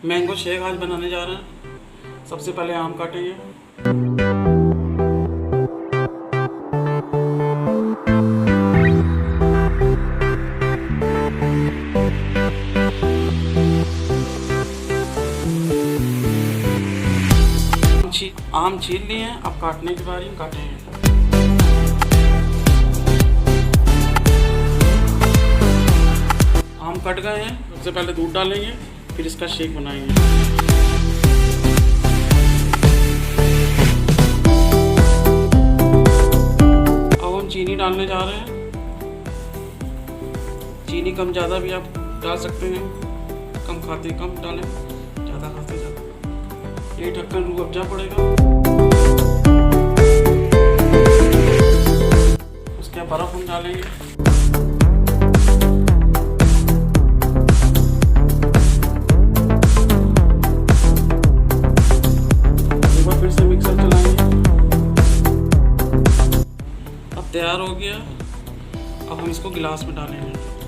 Mango shake आज बनाने जा रहे हैं। सबसे पहले आम काटेंगे। आम छील लिए हैं, अब काटने की बारी काटेंगे। आम कट गए हैं। सबसे पहले दूध डालेंगे, फिर इसका शेक बनाएंगे। अब हम चीनी डालने जा रहे हैं। चीनी कम ज़्यादा भी आप डाल सकते हैं। कम खाते कम डालें, ज़्यादा खाते ज़्यादा। ये ढक्कन रूह अफ़ज़ा पड़ेगा। उसके बाद बर्फ़ हम डालेंगे। फिर से मिक्सर चलाएंगे। अब तैयार हो गया। अब हम इसको गिलास में डालेंगे।